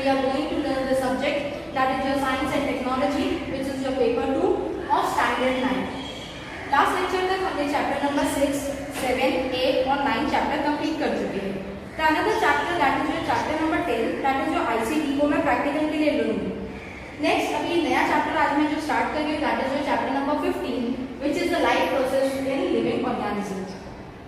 we are going to learn the subject that is your science and technology, which is your paper 2 of standard 9. Last lecture तक हमने chapter number 6, 7, 8 और 9 chapter complete कर चुके हैं. तो another chapter that is your chapter number 10 that is your ICT को मैं practical के लिए लूंगी. नेक्स्ट अभी नया चैप्टर आज मैं जो स्टार्ट कर रही हूँ that is your chapter number 15 which is the life process in living organisms.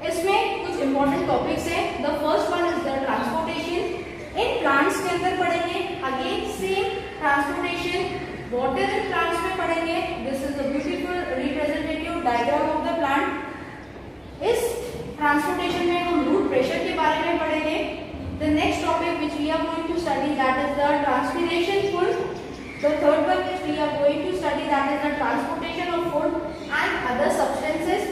इसमें कुछ इंपॉर्टेंट टॉपिक्स हैं. The first one is the transportation. In plants के अंदर पढ़ेंगे. Again same transportation water in plants में पढ़ेंगे. This is the beautiful representative diagram of the plant. इस transportation में हम रूट प्रेशर के बारे में पढ़ेंगे. The next topic which we are going to study that is the transpiration food. The third one which we are going to study that is the transportation of food and other substances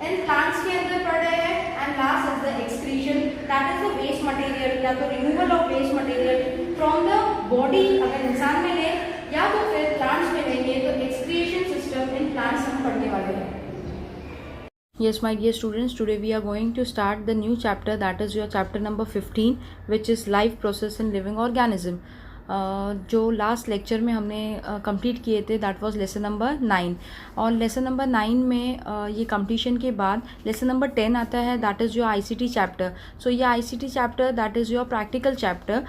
in plants के अंदर पढ़ रहे हैं. And last is the excretion that is the waste material या तो removal of waste material from the body अगर इंसान में ले या तो फिर plants में लेंगे तो excretion system in plants हम पढ़ने वाले हैं. Yes, my dear students, today we are going to start the new chapter that is your chapter number 15 which is life process in living organism. जो लास्ट लेक्चर में हमने complete किए थे that was lesson number 9 और lesson number 9 में ये completion के बाद लेसन नंबर 10 आता है that is your ICT chapter. So ये ICT chapter that is your practical chapter.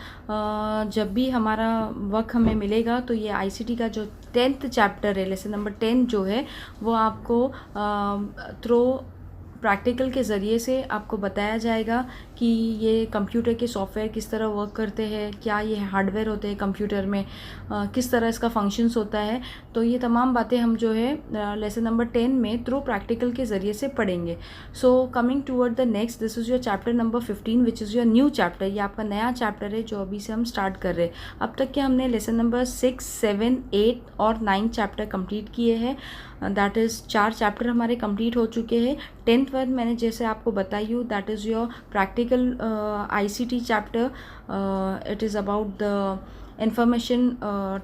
जब भी हमारा वर्क हमें मिलेगा तो ये आईसीटी का जो 10th चैप्टर है लेसन नंबर 10 जो है वो आपको थ्रू प्रैक्टिकल के ज़रिए से आपको बताया जाएगा कि ये कंप्यूटर के सॉफ्टवेयर किस तरह वर्क करते हैं, क्या ये हार्डवेयर होते हैं कंप्यूटर में, किस तरह इसका फंक्शंस होता है. तो ये तमाम बातें हम जो है लेसन नंबर 10 में थ्रू प्रैक्टिकल के ज़रिए से पढ़ेंगे. So coming toward the next this is your chapter number 15 which is your new chapter. ये आपका नया चैप्टर है जो अभी से हम स्टार्ट कर रहे हैं. अब तक के हमने लेसन नंबर 6, 7, 8 और 9 चैप्टर कंप्लीट किए हैं. दैट इज़ 4 चैप्टर हमारे कंप्लीट हो चुके हैं. 10th वन मैंने जैसे आपको बताई हूँ that is your practical ICT chapter. It is about the information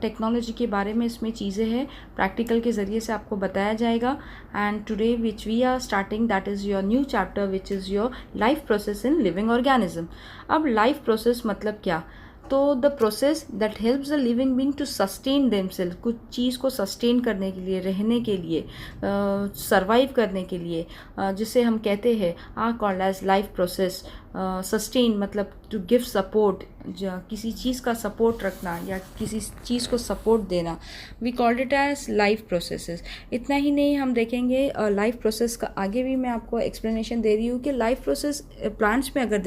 technology के बारे में इसमें चीज़ें हैं प्रैक्टिकल के ज़रिए से आपको बताया जाएगा. And today which we are starting that is your new chapter which is your life process in living organism. अब लाइफ प्रोसेस मतलब क्या? तो the process that helps the living being to sustain themself. कुछ चीज़ को sustain करने के लिए, रहने के लिए, सर्वाइव करने के लिए, जिसे हम कहते हैं are called as life process. Sustain मतलब टू गिव सपोर्ट, किसी चीज़ का सपोर्ट रखना या किसी चीज़ को सपोर्ट देना. We called it as life processes. इतना ही नहीं, हम देखेंगे लाइफ प्रोसेस का आगे भी मैं आपको एक्सप्लेनेशन दे रही हूँ कि लाइफ प्रोसेस प्लांट्स में अगर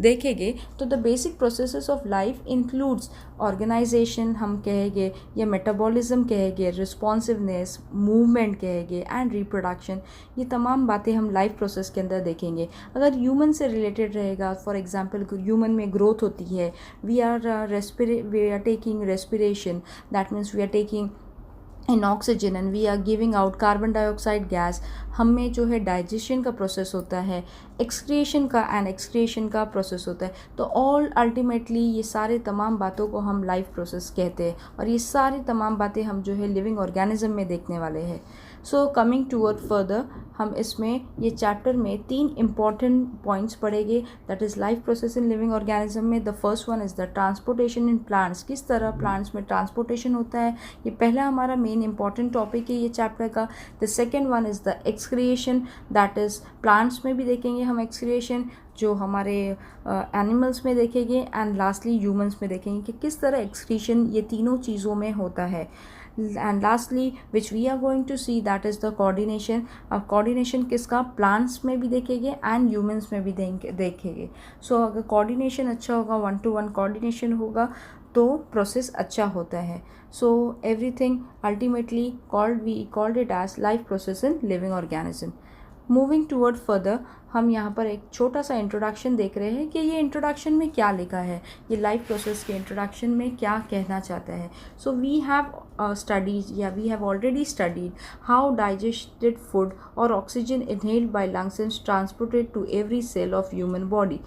देखेंगे तो the basic processes of life includes organisation हम कहेंगे या मेटाबॉलिज्म कहेंगे, रिस्पॉन्सिवनेस, मूवमेंट कहेंगे एंड रिप्रोडक्शन. ये तमाम बातें हम लाइफ प्रोसेस के अंदर देखेंगे. अगर ह्यूमन से रिलेटेड रहेगा, फॉर एग्जांपल ह्यूमन में ग्रोथ होती है, we are taking respiration that means we are taking in oxygen and we are giving out carbon dioxide gas. हमें जो है डाइजेशन का प्रोसेस होता है, एक्सक्रिएशन का एंड एक्सक्रिएशन का प्रोसेस होता है. तो ऑल अल्टीमेटली ये सारे तमाम बातों को हम लाइफ प्रोसेस कहते हैं और ये सारी तमाम बातें हम जो है लिविंग ऑर्गेनिज्म में देखने वाले हैं. सो कमिंग टूवर्ड फर्दर हम इसमें ये चैप्टर में 3 इम्पॉर्टेंट पॉइंट्स पढ़ेंगे that is life process in living organism में. The first one is the transportation in plants. किस तरह प्लांट्स में ट्रांसपोर्टेशन होता है, ये पहला हमारा मेन इंपॉर्टेंट टॉपिक है ये चैप्टर का. The second one is the excretion that is plants में भी देखेंगे हम एक्सक्रिएशन जो हमारे एनिमल्स में देखेंगे. एंड लास्टली ह्यूमंस में देखेंगे कि किस तरह एक्सक्रीशन ये तीनों चीज़ों में होता है. And lastly which we are going to see that is the coordination. अब कोऑर्डिनेशन किसका? प्लांट्स में भी देखेंगे एंड ह्यूमंस में भी देखेंगे. सो अगर कोऑर्डिनेशन अच्छा होगा, 1-to-1 कोऑर्डिनेशन होगा तो प्रोसेस अच्छा होता है. So everything ultimately we called it as life process in living organism. Moving toward further हम यहाँ पर एक छोटा सा इंट्रोडक्शन देख रहे हैं कि ये इंट्रोडक्शन में क्या लिखा है, ये लाइफ प्रोसेस के इंट्रोडक्शन में क्या कहना चाहता है. So we have studies we have already studied how digested food or oxygen inhaled by lungs is transported to every cell of human body.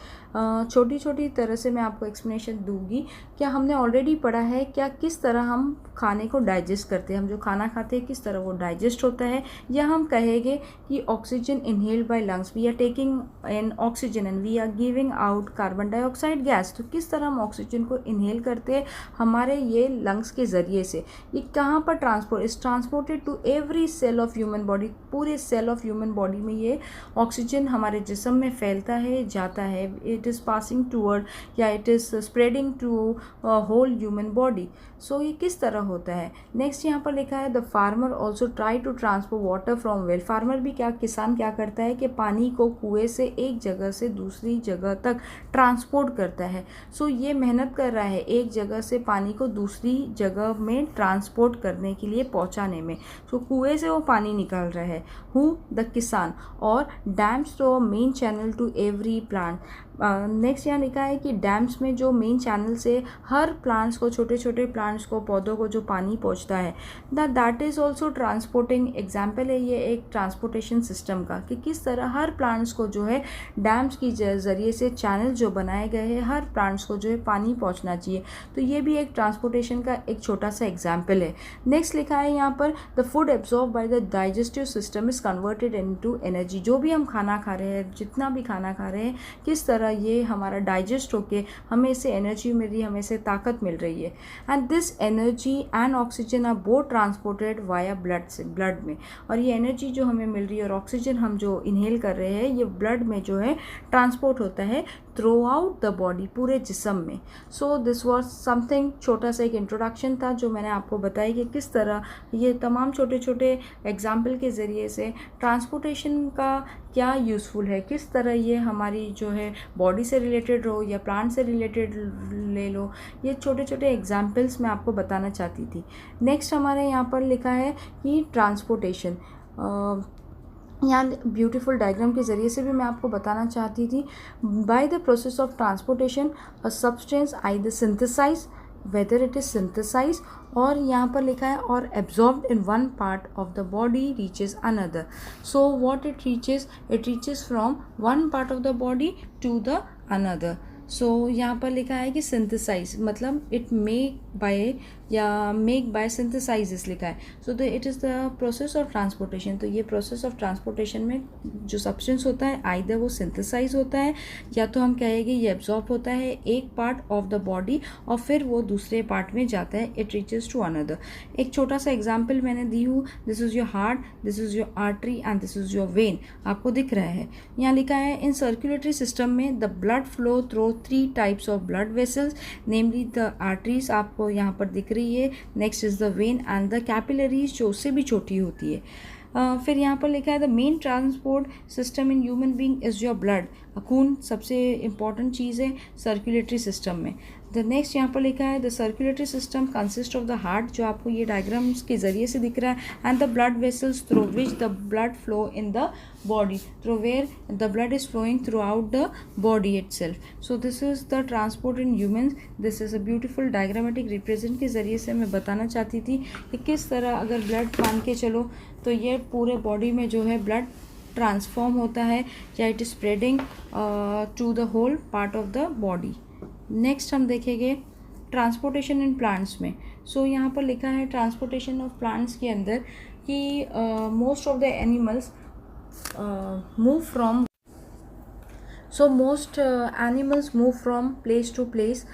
छोटी छोटी तरह से मैं आपको एक्सप्लेनेशन दूंगी. क्या हमने ऑलरेडी पढ़ा है क्या किस तरह हम खाने को डाइजेस्ट करते हैं, हम जो खाना खाते हैं किस तरह वो डाइजेस्ट होता है, या हम कहेंगे कि oxygen inhaled by lungs, we are taking taking in oxygen and we are giving out carbon dioxide gas. तो किस तरह हम ऑक्सीजन को इनहेल करते हैं हमारे ये लंग्स के ज़रिए से। ये कहाँ पर transported to every cell of human body. पूरे सेल ऑफ ह्यूमन बॉडी में ये ऑक्सीजन हमारे जिस्म में फैलता है, जाता है। इट इज़ पासिंग टूवर्ड या it is spreading to whole human body. So ये किस तरह होता है। नेक्स्ट यहाँ पर लिखा है the farmer also try to transfer water from well. Farmer भी किसान क्या करता है कि पानी को कुएं से एक जगह से दूसरी जगह तक ट्रांसपोर्ट करता है। सो ये मेहनत कर रहा है एक जगह से पानी को दूसरी जगह में ट्रांसपोर्ट करने के लिए, पहुँचाने में। सो कुएं से वो पानी निकाल रहा है, हु द किसान। और dams to main channel to every plant. Next यहाँ लिखा है कि डैम्स में जो मेन चैनल से हर प्लांट्स को, छोटे छोटे प्लांट्स को, पौधों को जो पानी पहुँचता है, that is also transporting. Example है ये एक ट्रांसपोर्टेशन सिस्टम का कि किस तरह हर प्लांट्स को जो है डैम्स की ज़रिए से चैनल जो बनाए गए हैं, हर प्लांट्स को जो है पानी पहुँचना चाहिए। तो ये भी एक ट्रांसपोर्टेशन का एक छोटा सा एग्जाम्पल है। नेक्स्ट लिखा है यहाँ पर the food absorb by the digestive system is converted into energy. जो भी हम खाना खा रहे हैं, जितना भी खाना खा रहे हैं, किस तरह ये हमारा डाइजेस्ट होके हमें इससे एनर्जी मिल रही है, हमें इससे ताकत मिल रही है। And this energy and oxygen are both transported via blood में। और ये एनर्जी जो हमें मिल रही है और ऑक्सीजन हम जो इनहेल कर रहे हैं, ये ब्लड में जो है ट्रांसपोर्ट होता है थ्रू आउट द बॉडी, पूरे जिस्म में। सो दिस वॉज समथिंग, छोटा सा एक इंट्रोडक्शन था जो मैंने आपको बताया कि किस तरह ये तमाम छोटे छोटे एग्जाम्पल के ज़रिए से ट्रांसपोर्टेशन का क्या यूज़फुल है, किस तरह ये हमारी जो है बॉडी से रिलेटेड हो या प्लांट से रिलेटेड ले लो, ये छोटे छोटे एग्जाम्पल्स मैं आपको बताना चाहती थी। नेक्स्ट हमारे यहाँ पर लिखा है कि ट्रांसपोर्टेशन, यहाँ ब्यूटीफुल डायग्राम के ज़रिए से भी मैं आपको बताना चाहती थी। By the process of transportation a substance either synthesize, whether it is synthesize, और यहाँ पर लिखा है और absorbed in one part of the body reaches another. So what it reaches from one part of the body to the another. So यहाँ पर लिखा है कि सिंथेसाइज मतलब इट मेक बाय सिंथेसाइज लिखा है। सो it is the process of transportation. तो ये प्रोसेस ऑफ ट्रांसपोर्टेशन में जो सब्सटेंस होता है आइदर वो सिंथेसाइज होता है या तो हम कहेंगे ये एब्जॉर्ब होता है एक पार्ट ऑफ द बॉडी और फिर वो दूसरे पार्ट में जाता है, इट रीचेज टू अनदर। एक छोटा सा एग्जाम्पल मैंने दी हूँ, this is your heart, this is your artery and this is your when. आपको दिख रहा है, यहाँ लिखा है इन सर्कुलेटरी सिस्टम में the blood flow through 3 types of blood vessels, namely the arteries आपको यहाँ पर दिख रही है, next is the when and the capillaries जो उससे भी छोटी होती है। फिर यहाँ पर लिखा है the main transport system in human being is your blood. खून सबसे इम्पॉर्टेंट चीज़ है सर्कुलेटरी सिस्टम में। द नेक्स्ट यहाँ पर लिखा है the circulatory system consist of the heart, जो आपको ये डायग्राम्स के ज़रिए से दिख रहा है, and the blood vessels through which the blood flow in the body, through where the blood is flowing throughout the body itself. So this is the transport in humans. This is a beautiful diagrammatic represent के ज़रिए से मैं बताना चाहती थी कि किस तरह अगर ब्लड मान के चलो तो ये पूरे बॉडी में जो है ब्लड ट्रांसफॉर्म होता है या it is spreading to the whole part of the body. Next हम देखेंगे ट्रांसपोर्टेशन इन प्लांट्स में। सो यहाँ पर लिखा है ट्रांसपोर्टेशन ऑफ प्लांट्स के अंदर कि most of the animals move from animals move from place to place.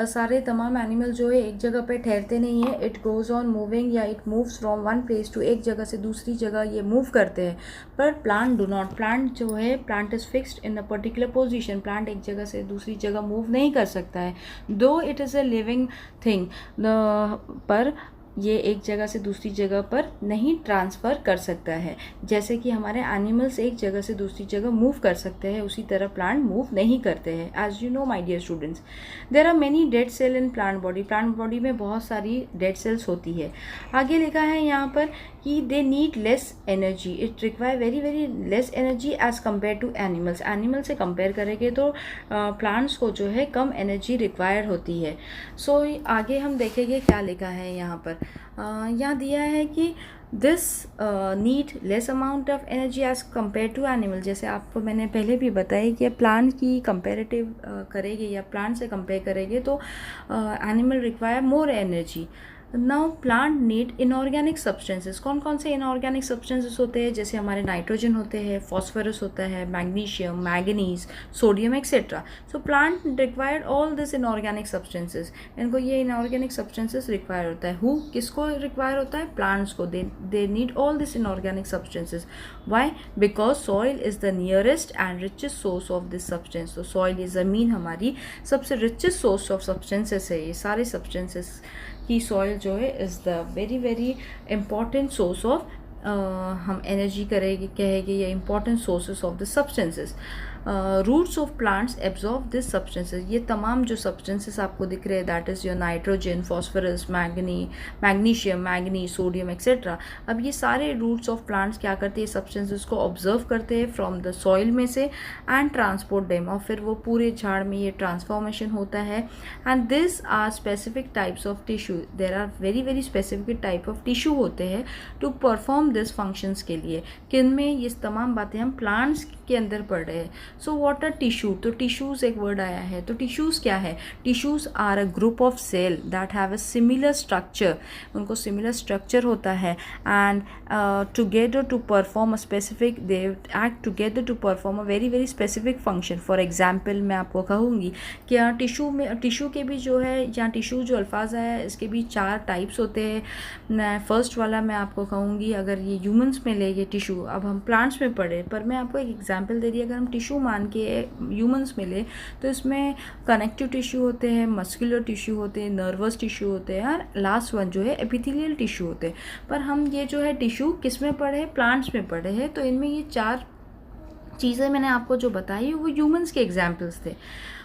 सारे तमाम एनिमल जो है एक जगह पे ठहरते नहीं है, इट गोज़ ऑन मूविंग या it moves from one place to, एक जगह से दूसरी जगह ये मूव करते हैं। पर प्लांट डू नॉट, प्लांट जो है plant is fixed in a particular position. Plant एक जगह से दूसरी जगह मूव नहीं कर सकता है, दो it is a living thing, पर ये एक जगह से दूसरी जगह पर नहीं ट्रांसफ़र कर सकता है। जैसे कि हमारे एनिमल्स एक जगह से दूसरी जगह मूव कर सकते हैं, उसी तरह प्लांट मूव नहीं करते हैं। As you know my dear students, there are many dead cell in plant body. Plant body में बहुत सारी डेड सेल्स होती है। आगे लिखा है यहाँ पर कि they need less energy, it require very very less energy as compare to animals. Animal से कंपेयर करेंगे तो प्लांट्स को जो है कम एनर्जी रिक्वायर होती है। सो आगे हम देखेंगे क्या लिखा है यहाँ पर। यहाँ दिया है कि this need less amount of energy as compare to animal. जैसे आपको मैंने पहले भी बताया कि प्लांट की कंपेरेटिव करेंगे या प्लांट से कंपेयर करेंगे तो animal require more energy. Now plant need inorganic substances. कौन कौन से इनऑर्गेनिक सब्सटेंसेस होते हैं? जैसे हमारे नाइट्रोजन होते हैं, फॉस्फोरस होता है, magnesium, manganese, sodium etcetera. So plant required all this inorganic substances. इनको ये इनऑर्गेनिक सब्सटेंसेस रिक्वायर होता है। हु किसको रिक्वायर होता है? प्लांट्स को। They need all this inorganic substances. Why? Because soil is the nearest and richest source of this substance. तो soil, ये ज़मीन हमारी सबसे रिचेस्ट सोर्स ऑफ सब्सटेंसेस है। ये सारे सब्सटेंसेस की सॉइल जो है is the very very important source of, हम एनर्जी कहेंगे या important sources of the substances. Roots of plants absorb this substances. ये तमाम जो सब्सटेंसेस आपको दिख रहे हैं, that is your nitrogen, phosphorus, magnesium, manganese, sodium etcetera. अब ये सारे रूट्स ऑफ प्लांट्स क्या करते हैं? सब्सटेंसेस को ऑब्जर्व करते हैं फ्रॉम द सॉइल में से एंड ट्रांसपोर्ट देम, और फिर वो पूरे झाड़ में ये ट्रांसफॉर्मेशन होता है। And this are specific types of tissue. There are very very specific type of tissue होते हैं टू परफॉर्म दिस फंक्शंस के लिए। किन में? ये तमाम बातें हम प्लांट्स के अंदर पढ़ रहे हैं। So what are tissue? तो टिश्यूज एक वर्ड आया है, तो टिश्यूज क्या है? Tissues are a group of cell that have a similar structure. उनको सिमिलर स्ट्रक्चर होता है and together to perform a specific, they act together to perform a very very specific function. For example मैं आपको कहूँगी कि tissue के भी जो है, या टिश्यू जो अल्फाज आया है इसके भी 4 टाइप्स होते हैं। फर्स्ट वाला मैं आपको कहूँगी, अगर ये ह्यूमंस में ले ये टिश्यू, अब हम प्लांट्स में पढ़े पर मैं आपको एक एग्जाम्पल दे रही। अगर हम टिश्यू मान के ह्यूमंस में ले तो इसमें कनेक्टिव टिश्यू होते हैं, मस्कुलर टिश्यू होते हैं, नर्वस टिश्यू होते हैं, और लास्ट वन जो है एपिथेलियल टिश्यू होते हैं। पर हम ये जो है टिश्यू किस में पढ़े? प्लांट्स में पढ़े हैं। तो इनमें ये 4 चीज़ें मैंने आपको जो बताई वो ह्यूमंस के एग्जाम्पल्स थे।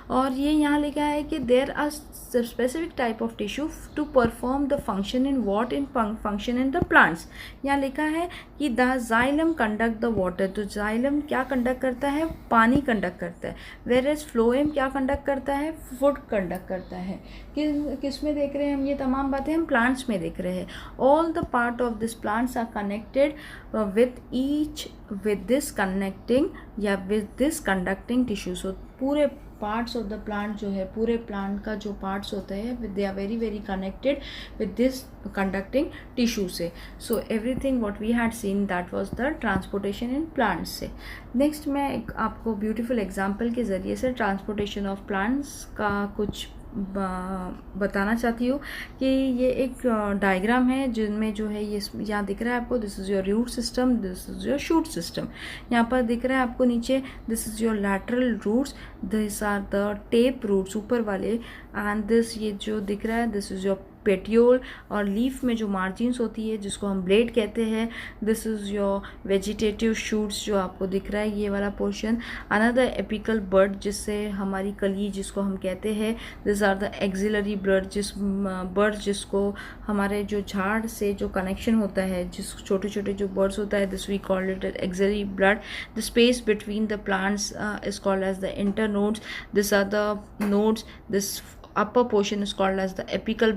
और ये यहाँ लिखा है कि there are specific type of tissue to perform the function in what in function in the plants. यहाँ लिखा है कि the xylem conduct the water. तो जाइलम क्या कंडक्ट करता है? पानी कंडक्ट करता है। वेर एज फ्लोएम क्या कंडक्ट करता है? फूड कंडक्ट करता है। किस में देख रहे हैं हम? ये तमाम बातें हम प्लांट्स में देख रहे हैं। All the part of this plants are connected with this connecting या with this conducting tissue. So पूरे पार्ट्स ऑफ द प्लांट जो है, पूरे प्लांट का जो पार्ट्स होते हैं, they are very very connected with this conducting tissue से। So everything what we had seen that was the transportation in plants से। नेक्स्ट मैं आपको ब्यूटीफुल एग्जांपल के ज़रिए से ट्रांसपोर्टेशन ऑफ प्लांट्स का कुछ बताना चाहती हूँ कि ये एक डायग्राम है जिनमें जो है ये यहाँ दिख रहा है आपको, this is your root system, this is your shoot system. यहाँ पर दिख रहा है आपको नीचे, this is your lateral roots, this are the tap roots ऊपर वाले, एंड दिस ये जो दिख रहा है दिस इज़ योर पेटियोल, और लीफ में जो मार्जिन्स होती है जिसको हम ब्लेड कहते हैं, this is your vegetative shoots जो आपको दिख रहा है ये वाला पोर्शन। अनदर एपिकल बर्ड जिससे हमारी कली जिसको हम कहते हैं, this are the axillary bud जिसको हमारे जो झाड़ से जो कनेक्शन होता है, जिस छोटे छोटे जो बर्ड्स होता है, this we called it axillary bud. The space between the plants is called as the internodes, this are the nodes, this upper portion is called as the apical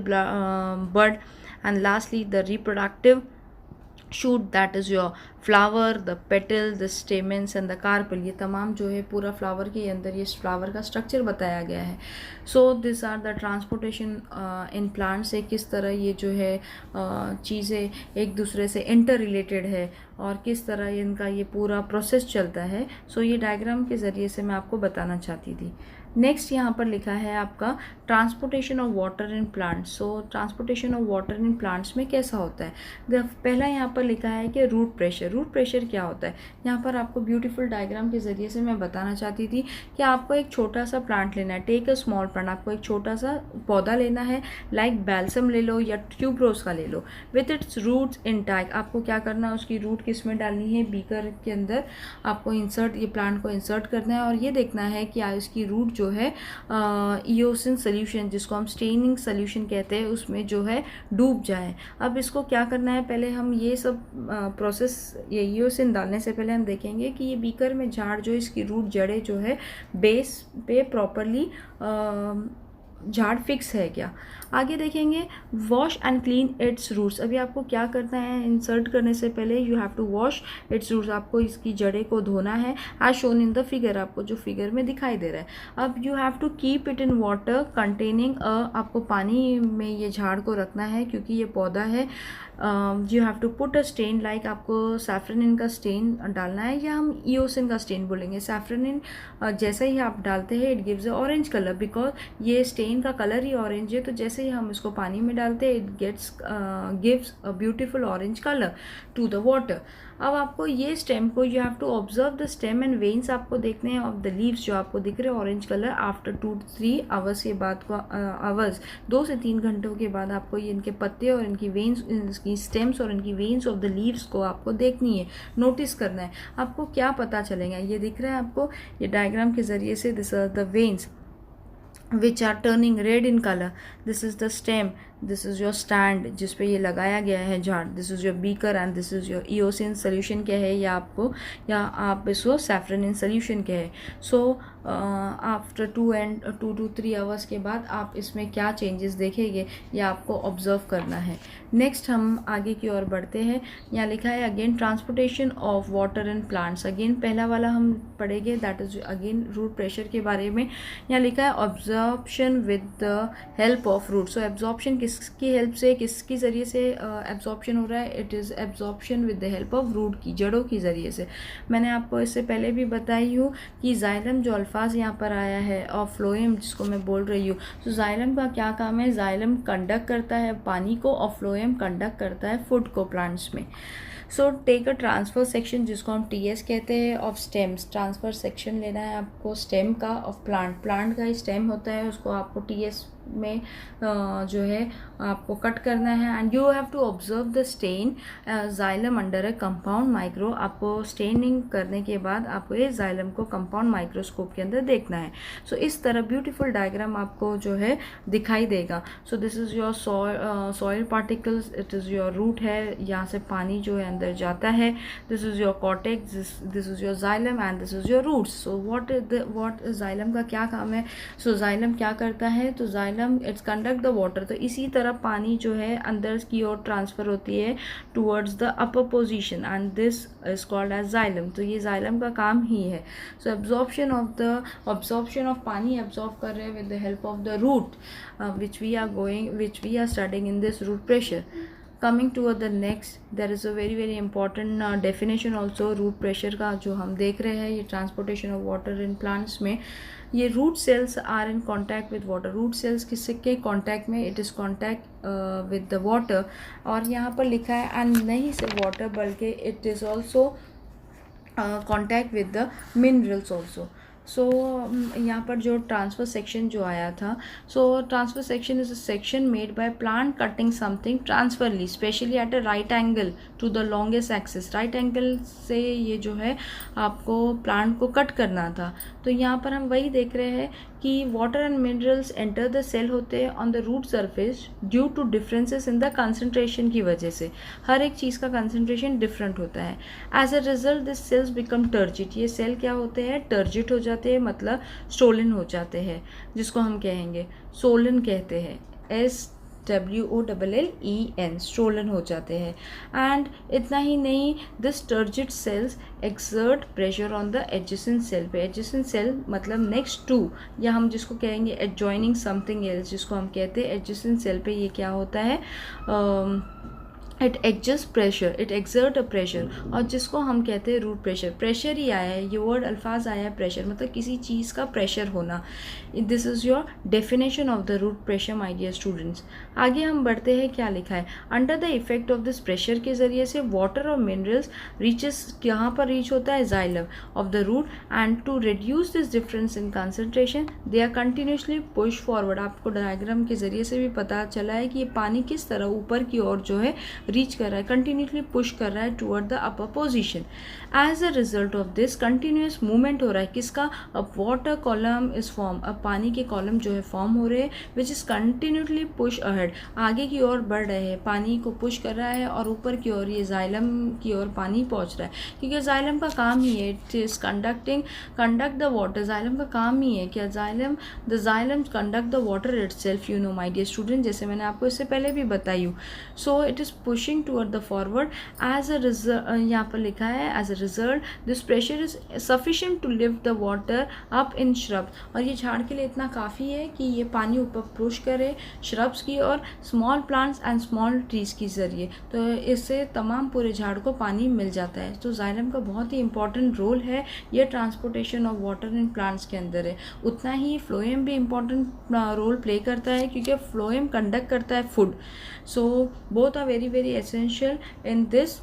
bud, and lastly the reproductive shoot, that is your flower, the petal, the stamens and the carpel। ये तमाम जो है पूरा flower के अंदर ये flower का structure बताया गया है। So this are the transportation in plant से किस तरह ये जो है चीज़ें एक दूसरे से इंटर रिलेटेड है और किस तरह इनका ये पूरा प्रोसेस चलता है। सो ये डायग्राम के ज़रिए से मैं आपको बताना चाहती थी। नेक्स्ट यहाँ पर लिखा है आपका transportation of water in plants. So transportation of water in plants में कैसा होता है? पहला यहाँ पर लिखा है कि रूट प्रेशर। रूट प्रेशर क्या होता है? यहाँ पर आपको ब्यूटीफुल डायग्राम के ज़रिए से मैं बताना चाहती थी कि आपको एक छोटा सा प्लांट लेना है, टेक अ स्मॉल प्लांट। आपको एक छोटा सा पौधा लेना है, लाइक बैल्सम ले लो या ट्यूबरोज का ले लो, विथ इट्स रूट्स इंटैक्ट। आपको क्या करना है, उसकी रूट किस में डालनी है? बीकर के अंदर आपको इंसर्ट, ये प्लांट को इंसर्ट करना है और ये देखना है कि इसकी रूट जो है इओसिन सोल्यूशन जिसको हम स्टेनिंग सोल्यूशन कहते हैं उसमें जो है डूब जाए। अब इसको क्या करना है, पहले हम ये सब प्रोसेस, ये इओसिन डालने से पहले हम देखेंगे कि ये बीकर में झाड़ जो इसकी रूट जड़ें जो है बेस पे प्रॉपरली झाड़ फिक्स है क्या। आगे देखेंगे wash and clean its roots. अभी आपको क्या करना है, इंसर्ट करने से पहले you have to wash its roots, आपको इसकी जड़ें को धोना है as shown in the figure, आपको जो फिगर में दिखाई दे रहा है। अब you have to keep it in water containing आपको पानी में ये झाड़ को रखना है क्योंकि ये पौधा है। You have to put a stain, like आपको सैफ्रनिन का स्टेन डालना है या हम ईओसिन का स्टेन बोलेंगे। सैफ्रनिन जैसे ही आप डालते हैं it gives a orange colour, because ये स्टेन का कलर ही ऑरेंज है, तो जैसे ही हम इसको पानी में डालते हैं it gives a beautiful orange colour to the water. अब आपको ये स्टेम को you have to observe the stem and veins आपको देखने हैं ऑफ द लीव्स जो आपको दिख रहे हैं orange colour. After 2 to 3 hours के बाद को आवर्स 2 से 3 घंटों के बाद आपको ये इनके पत्ते और इनकी वेन्स, इनकी स्टेम्स और इनकी वेन्स ऑफ द लीव्स को आपको देखनी है, नोटिस करना है। आपको क्या पता चलेगा, ये दिख रहा है आपको ये डायग्राम के ज़रिए से, this are the veins which are turning red in color, this is the stem, this is your stand जिस पे ये लगाया गया है झाड़, this is your beaker and this is your eosin solution क्या है, या आप इसको saffronin solution क्या है। so आफ्टर 2 to 3 आवर्स के बाद आप इसमें क्या चेंजेस देखेंगे ये आपको ऑब्जर्व करना है। नेक्स्ट हम आगे की ओर बढ़ते हैं। यहाँ लिखा है again transportation of water and plants. Again पहला वाला हम पढ़ेंगे, that is again root pressure के बारे में। यहाँ लिखा है absorption with the help of root. So absorption किसकी हेल्प से, किसकी ज़रिए से एब्जॉर्प्शन हो रहा है, it is absorption with the help of root की, जड़ों की ज़रिए से। मैंने आपको इससे पहले भी बताई हूँ कि जाइलम जो अल्फाज यहाँ पर आया है और फ्लोएम जिसको मैं बोल रही हूँ, तो जाइलम का क्या काम है, जाइलम कंडक्ट करता है पानी को और फ्लोएम कंडक्ट करता है फूड को प्लांट्स में। So take a transfer section जिसको हम टीएस कहते हैं ऑफ स्टेम्स। ट्रांसफर सेक्शन लेना है आपको स्टेम का ऑफ प्लांट का ही स्टेम होता है, उसको आपको टीएस में जो है आपको कट करना है। And you have to observe the stain xylem under a compound micro. आपको स्टेनिंग करने के बाद आपको ये जाइलम को कंपाउंड माइक्रोस्कोप के अंदर देखना है। सो इस तरह ब्यूटीफुल डायग्राम आपको जो है दिखाई देगा। So this is your soil particles, it is your root है, यहाँ से पानी जो है अंदर जाता है। This is your cortex, this is your xylem and this is your roots. So what xylem का क्या काम है, सो जाइलम क्या करता है, तो इट्स कंडक्ट द वाटर। तो इसी तरह पानी जो है अंदर की ओर ट्रांसफर होती है towards the upper position and this is called as xylem. तो ये जाइलम का काम ही है। सो एब्जॉर्प्शन ऑफ पानी एब्जॉर्ब कर रहे हैं with the help of the root which we are studying in this root pressure. Coming to the next, there is a very very important definition also root pressure का जो हम देख रहे हैं ये transportation of water in plants में। ये root cells are in contact with water. root cells किसके contact में, it is contact with the water। और यहाँ पर लिखा है and नहीं सिर्फ water बल्कि it is also contact with the minerals also। सो यहाँ पर जो ट्रांसफर सेक्शन जो आया था, so transfer section is a section made by plant cutting something transversely specially at a right angle to the longest axis. Right angle से ये जो है आपको प्लांट को कट करना था। तो यहाँ पर हम वही देख रहे हैं कि water and minerals enter the cell होते हैं on the root surface due to differences in the concentration की वजह से। हर एक चीज़ का कंसंट्रेशन डिफरेंट होता है। As a result this cells become turgid. ये सेल क्या होते हैं, टर्जिट हो जाते हैं, मतलब स्टोलन हो जाते हैं, जिसको हम कहेंगे सोलन कहते हैं, SWOLLEN, स्टोलन हो जाते हैं। एंड इतना ही नहीं, this turgid cells exert pressure on the adjacent cell पे। एडजेसेंट सेल मतलब नेक्स्ट टू, या हम जिसको कहेंगे एडजॉइनिंग समथिंग एल्स, जिसको हम कहते हैं एडजेसेंट सेल पे ये क्या होता है, it adjust pressure, it exert a pressure, और जिसको हम कहते हैं रूट प्रेशर। प्रेशर ही आया है, ये वर्ड अल्फाज आया है प्रेशर, मतलब किसी चीज़ का प्रेशर होना। This is your definition of the root pressure my dear students. आगे हम बढ़ते हैं, क्या लिखा है, under the effect of this pressure के ज़रिए से वाटर और मिनरल्स रीचेस, यहाँ पर रीच होता है xylem of the root, and to reduce this difference in concentration they are continuously push forward. आपको डायग्राम के ज़रिए से भी पता चला है कि ये पानी किस तरह ऊपर की ओर जो है रीच कर रहा है, कंटिन्यूसली पुश कर रहा है toward the upper position. As a result of this continuous movement हो रहा है किसका, अब वाटर कॉलम इज फॉर्म, अब पानी के कॉलम जो है फॉर्म हो रहे हैं which is continuously push ahead, आगे की ओर बढ़ रहे हैं, पानी को पुश कर रहा है और ऊपर की ओर ये जाइलम की ओर पानी पहुंच रहा है, क्योंकि जाइलम का काम ही है it is conduct the water, xylem का काम ही है क्या, the xylem conduct the water itself, you know my dear student, जैसे मैंने आपको इससे पहले भी बताई हूँ. So it is pushing toward the forward. As a result यहाँ पर लिखा है as a result this pressure is sufficient to lift the water up in shrub, और ये झाड़ के लिए इतना काफ़ी है कि ये पानी ऊपर पुश करे श्रब्स की और small plants and small trees के ज़रिए, तो इससे तमाम पूरे झाड़ को पानी मिल जाता है. तो जाइलम का बहुत ही इंपॉर्टेंट रोल है ये transportation of water in plants के अंदर है. उतना ही फ्लोएम भी इम्पॉर्टेंट रोल प्ले करता है क्योंकि फ्लोएम कंडक्ट करता है food. So both are very very essential in this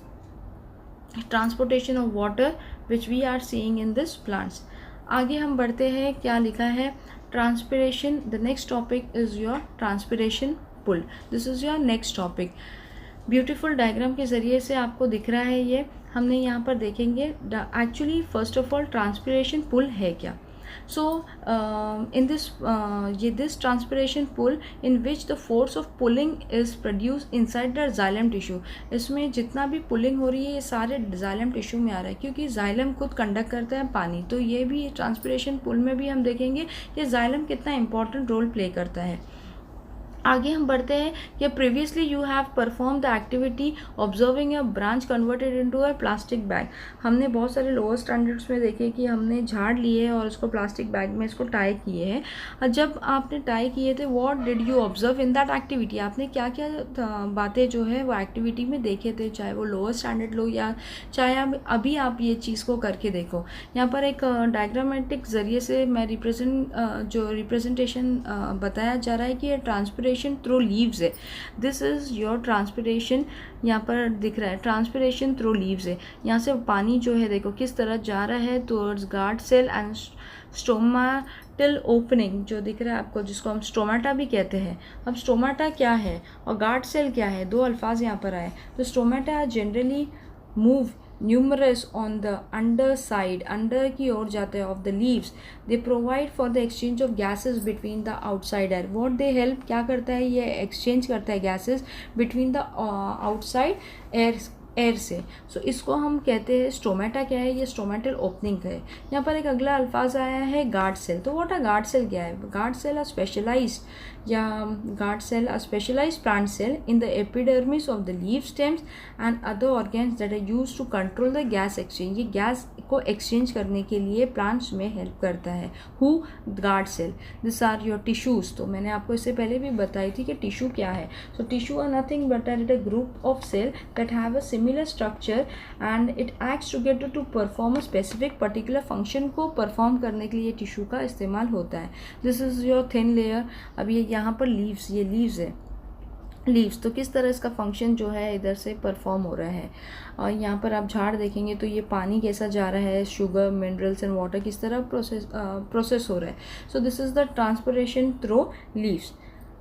transportation of water which we are seeing in this plants. आगे हम बढ़ते हैं, क्या लिखा है, transpiration. The next topic is your transpiration pull. This is your next topic. Beautiful diagram के ज़रिए से आपको दिख रहा है ये, हमने यहाँ पर देखेंगे actually first of all transpiration pull है क्या. So in this transpiration pull in which the force of pulling is produced inside the xylem tissue, इसमें जितना भी पुलिंग हो रही है ये सारे xylem tissue में आ रहा है क्योंकि xylem खुद कंडक्ट करता है पानी. तो ये भी ट्रांसपिरेशन पुल में भी हम देखेंगे कि xylem कितना इंपॉर्टेंट रोल प्ले करता है. आगे हम बढ़ते हैं कि previously you have perform the activity observing a branch converted into a plastic bag. हमने बहुत सारे लोअर स्टैंडर्ड्स में देखे कि हमने झाड़ लिए और उसको प्लास्टिक बैग में इसको टाई किए हैं. और जब आपने टाई किए थे what did you observe in that activity, आपने क्या क्या बातें जो है वो एक्टिविटी में देखे थे, चाहे वो लोअर स्टैंडर्ड लो या चाहे अभी आप ये चीज़ को करके देखो. यहाँ पर एक डायग्रामेटिक ज़रिए से मैं रिप्रेजेंटेशन बताया जा रहा है कि ये ट्रांसपिरेशन थ्रू लीव्स है. दिस इज़ योर ट्रांसपिरेशन, यहाँ पर दिख रहा है ट्रांसपिरेशन थ्रू लीव्स है. यहाँ से पानी जो है देखो किस तरह जा रहा है towards guard cell and stomatal opening जो दिख रहा है आपको, जिसको हम स्टोमाटा भी कहते हैं. अब स्टोमाटा क्या है और गार्ड सेल क्या है, दो अल्फाज यहाँ पर आए. तो stomata generally move numerous on the underside, under की ओर जाते हैं of the leaves. They provide for the exchange of gases between the outside air. What they help, क्या करता है ये exchange करता है gases between the outside air से. सो इसको हम कहते हैं स्टोमेटा. क्या है ये, स्टोमेटल ओपनिंग का है. यहाँ पर एक अगला अल्फाज आया है गार्ड सेल. तो व्हाट आर गार्ड सेल, क्या है guard cell, a specialized plant cell in the epidermis of the leaf stems and other organs that are used to control the gas exchange. ये गैस को exchange करने के लिए plants में help करता है. हु, guard cell. This are your tissues. तो मैंने आपको इससे पहले भी बताई थी कि टिश्यू क्या है. So tissue are nothing but are a group of cell that have a similar structure and it acts together to perform a specific particular function को perform करने के लिए टिश्यू का इस्तेमाल होता है. This is your thin layer. अब ये यहाँ पर लीव्स, ये लीव्स है, लीव्स. तो किस तरह इसका फंक्शन जो है इधर से परफॉर्म हो रहा है. और यहाँ पर आप झाड़ देखेंगे तो ये पानी कैसा जा रहा है, शुगर, मिनरल्स एंड वाटर किस तरह प्रोसेस हो रहा है. So this is the transpiration through leaves.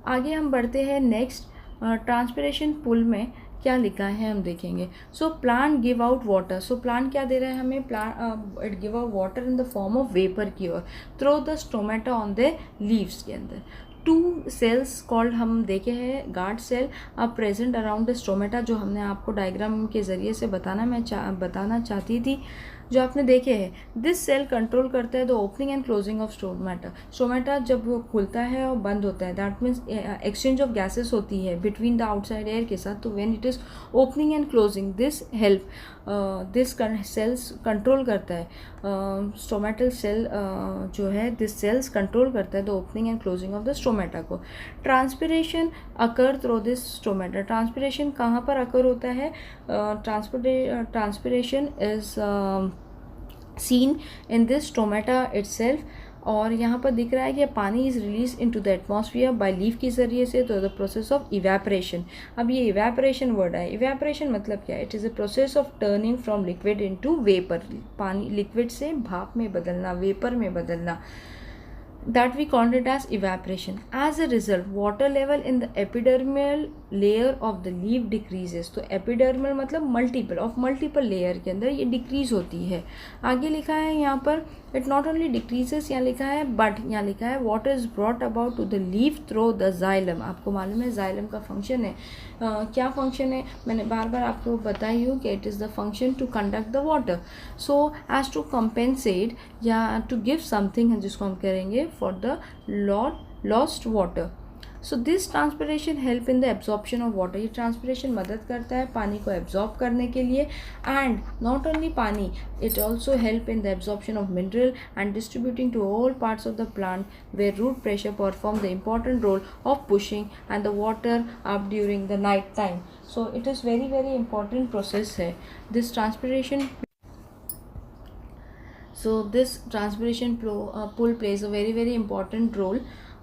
आगे हम बढ़ते हैं नेक्स्ट. ट्रांसपिरेशन पुल में क्या लिखा है हम देखेंगे. So plant give out water. So plant क्या दे रहा है हमें, plant it give out water in the form of vapour की ओर through the stomata on the leaves के अंदर. 2 सेल्स कॉल्ड हम देखे हैं guard cell are present around the stomata, जो हमने आपको डायग्राम के ज़रिए से बताना चाहती थी, जो आपने देखे हैं. दिस सेल कंट्रोल करता है the opening and closing of stomata. Stomata जब वो खुलता है और बंद होता है, that means exchange of gases होती है बिटवीन द आउटसाइड एयर के साथ. तो when it is opening and closing this help this cells control करता है. स्टोमेटल सेल जो है दिस सेल्स कंट्रोल करता है the opening and closing of the stomata को. Transpiration occur through this stomata. Transpiration कहाँ पर अकर होता है, transpiration is seen in this stomata itself. और यहाँ पर दिख रहा है कि पानी is release into the atmosphere by leaf के ज़रिए से. तो द प्रोसेस ऑफ इवेपोरेशन. अब ये इवेपोरेशन वर्ड है. इवेपोरेशन मतलब क्या है, it is a process of turning from liquid into vapour. पानी लिक्विड से भाप में बदलना, वेपर में बदलना. that we called it as evaporation. As a result, water level in the epidermal layer of the leaf decreases. तो epidermal मतलब multiple layer के अंदर ये decrease होती है. आगे लिखा है यहाँ पर it not only decreases, यहाँ लिखा है but यहाँ लिखा है water is brought about to the leaf through the xylem. आपको मालूम है xylem का function है. क्या function है मैंने बार बार आपको बताई हूँ कि it is the function to conduct the water. So as to compensate या to give something है जिसको हम करेंगे for the lost water. So this transpiration help in the absorption of water. ये transpiration मदद करता है पानी को absorb करने के लिए, and not only पानी, it also help in the absorption of mineral and distributing to all parts of the plant, where root pressure perform the important role of pushing and the water up during the night time. So it is very important process है. This transpiration pull plays a very important role.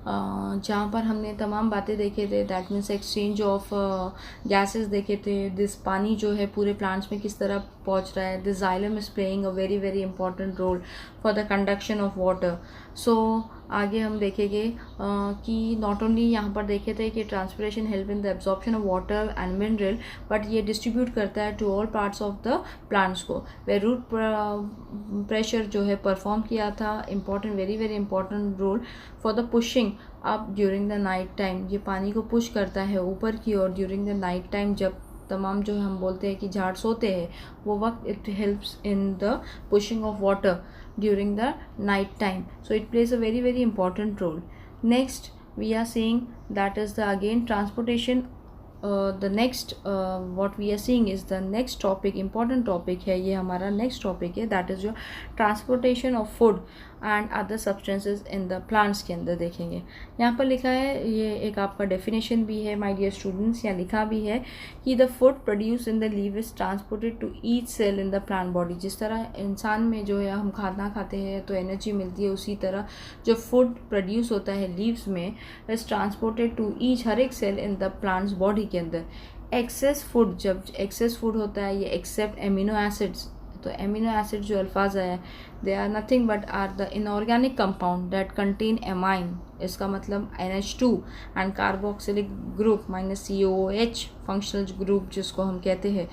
जहाँ पर हमने तमाम बातें देखे थे, that means exchange of gases देखे थे, दिस पानी जो है पूरे प्लांट्स में किस तरह पहुँच रहा है, this xylem is playing a very important role for the conduction of water. So आगे हम देखेंगे कि नॉट ओनली यहाँ पर देखे थे कि transpiration help in the absorption of water and mineral, but ये डिस्ट्रीब्यूट करता है to all parts of the plants को, वे रूट प्रेशर जो है परफॉर्म किया था important very important role for the pushing up during the night time. ये पानी को पुश करता है ऊपर की ओर ड्यूरिंग द नाइट टाइम, जब तमाम जो हम बोलते हैं कि झाड़ सोते हैं वो वक्त it helps in the pushing of water during the night time. So it plays a very important role. Next we are seeing that is the again transportation. The next what we are seeing is the next topic, important topic है ये हमारा next topic है, that is your transportation of food and other substances in the plants के अंदर देखेंगे. यहाँ पर लिखा है, ये एक आपका definition भी है my dear students, यहाँ लिखा भी है कि the food produced in the leaf is transported to each cell in the plant body. जिस तरह इंसान में जो है हम खाना खाते हैं तो एनर्जी मिलती है, उसी तरह जो फूड प्रोड्यूस होता है लीव्स में is transported to each हर एक cell in the plants body के अंदर. एक्सेस फूड, जब एक्सेस फूड होता है ये एक्सेप्ट एमिनो एसिड्स, तो एमिनो एसिड जो अल्फाज आया they are nothing but are the inorganic compound that contain amine, इसका मतलब NH2 and carboxylic group -COOH functional group जिसको हम कहते हैं.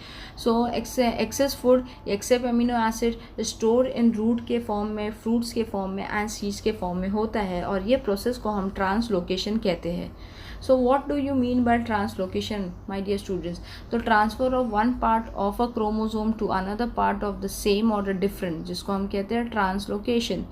So excess food except amino acid store in root के फॉर्म में, फ्रूट्स के फॉर्म में एंड सीड्स के फॉर्म में होता है, और ये प्रोसेस को हम ट्रांसलोकेशन कहते हैं. So what do you mean by translocation, my dear students? तो transfer of one part of a chromosome to another part of the same or a different, जिसको हम कहते हैं ट्रांसलोकेशन.